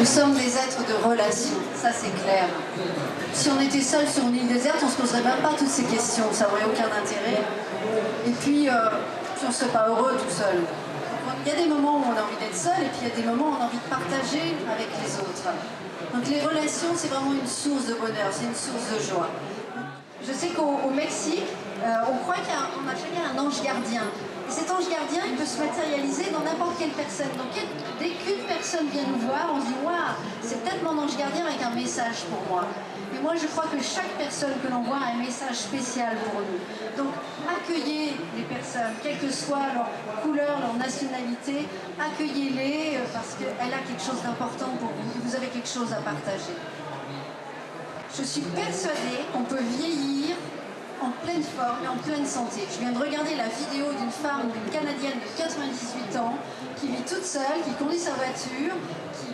Nous sommes des êtres de relation, ça c'est clair. Si on était seul sur une île déserte, on ne se poserait même pas toutes ces questions, ça n'aurait aucun intérêt. Et puis on ne serait pas heureux tout seul. Il y a des moments où on a envie d'être seul et puis il y a des moments où on a envie de partager avec les autres. Donc les relations, c'est vraiment une source de bonheur, c'est une source de joie. Je sais qu'au Mexique, on croit qu'on a jamais un ange gardien. Et cet ange gardien, il peut se matérialiser dans n'importe quelle personne. Donc dès qu'une personne vient nous voir, on se dit « Waouh, c'est peut-être mon ange gardien avec un message pour moi ». Et moi, je crois que chaque personne que l'on voit a un message spécial pour nous. Donc accueillez les personnes, quelle que soit leur couleur, leur nationalité, accueillez-les parce qu'elle a quelque chose d'important pour vous. Vous avez quelque chose à partager. Je suis persuadée qu'on peut vieillir en pleine forme et en pleine santé. Je viens de regarder la vidéo d'une femme, d'une Canadienne de 98 ans, qui vit toute seule, qui conduit sa voiture,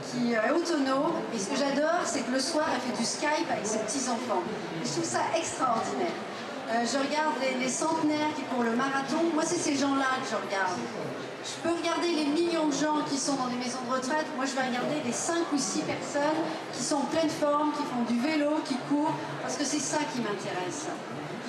qui est autonome. Et ce que j'adore, c'est que le soir, elle fait du Skype avec ses petits-enfants. Et je trouve ça extraordinaire. Je regarde les centenaires qui courent le marathon. Moi, c'est ces gens-là que je regarde. Je peux regarder les millions de gens qui sont dans des maisons de retraite. Moi, je vais regarder les 5 ou 6 personnes qui sont en pleine forme, qui font du vélo, qui courent, parce que c'est ça qui m'intéresse.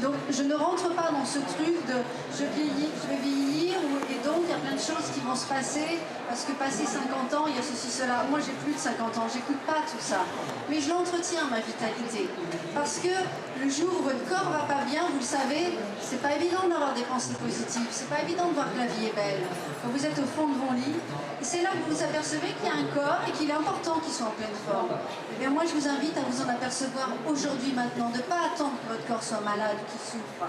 Donc, je ne rentre pas dans ce truc de je vais vieillir, et donc il y a plein de choses qui vont se passer, parce que passé 50 ans, il y a ceci, cela. Moi, j'ai plus de 50 ans, j'écoute pas tout ça. Mais je l'entretiens, ma vitalité. Parce que le jour où votre corps va pas bien, vous le savez, c'est pas évident d'avoir des pensées positives, c'est pas évident de voir que la vie est belle. Quand vous êtes au fond de vos lits, et c'est là que vous vous apercevez qu'il y a un corps et qu'il est important qu'il soit en pleine forme. Eh bien moi je vous invite à vous en apercevoir aujourd'hui, maintenant, de ne pas attendre que votre corps soit malade ou qu'il souffre.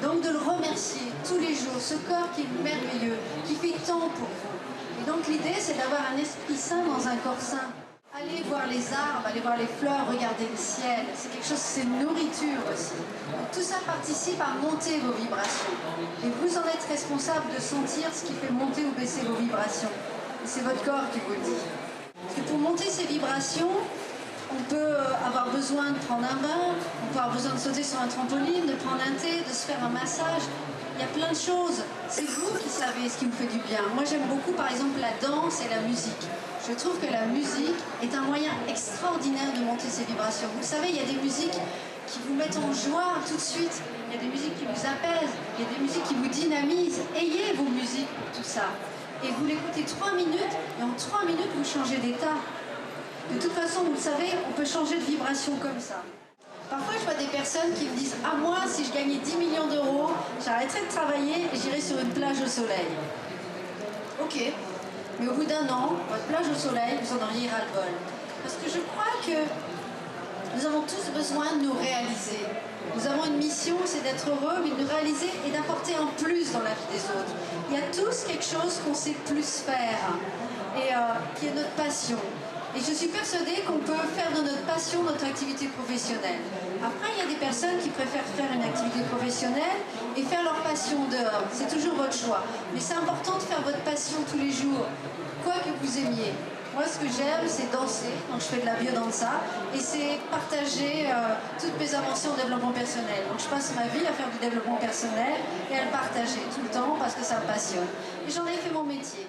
Donc de le remercier tous les jours, ce corps qui est merveilleux, qui fait tant pour vous. Et donc l'idée c'est d'avoir un esprit sain dans un corps sain. Allez voir les arbres, allez voir les fleurs, regardez le ciel, c'est quelque chose, c'est une nourriture aussi. Donc, tout ça participe à monter vos vibrations. Et vous en êtes responsable de sentir ce qui fait monter ou baisser vos vibrations. Et c'est votre corps qui vous le dit. Parce que pour monter ces vibrations, on peut avoir besoin de prendre un bain, on peut avoir besoin de sauter sur un trampoline, de prendre un thé, de se faire un massage. Il y a plein de choses. C'est vous qui savez ce qui vous fait du bien. Moi, j'aime beaucoup, par exemple, la danse et la musique. Je trouve que la musique est un moyen extraordinaire de monter ses vibrations. Vous savez, il y a des musiques qui vous mettent en joie tout de suite. Il y a des musiques qui vous apaisent. Il y a des musiques qui vous dynamisent. Ayez vos musiques pour tout ça. Et vous l'écoutez 3 minutes, et en 3 minutes, vous changez d'état. De toute façon, vous le savez, on peut changer de vibration comme ça. Parfois, je vois des personnes qui me disent « Ah, moi, si je gagnais 10 millions d'euros, j'arrêterais de travailler et j'irais sur une plage au soleil. » Ok, mais au bout d'un an, votre plage au soleil, vous en auriez ras-le-bol. Parce que je crois que nous avons tous besoin de nous réaliser. Nous avons une mission, c'est d'être heureux, mais de nous réaliser et d'apporter un plus dans la vie des autres. Il y a tous quelque chose qu'on sait plus faire et qui est notre passion. Et je suis persuadée qu'on peut faire de notre passion notre activité professionnelle. Après, il y a des personnes qui préfèrent faire une activité professionnelle et faire leur passion dehors. C'est toujours votre choix. Mais c'est important de faire votre passion tous les jours, quoi que vous aimiez. Moi, ce que j'aime, c'est danser. Donc, je fais de la biodanza. Et c'est partager toutes mes inventions en développement personnel. Donc, je passe ma vie à faire du développement personnel et à le partager tout le temps parce que ça me passionne. Et j'en ai fait mon métier.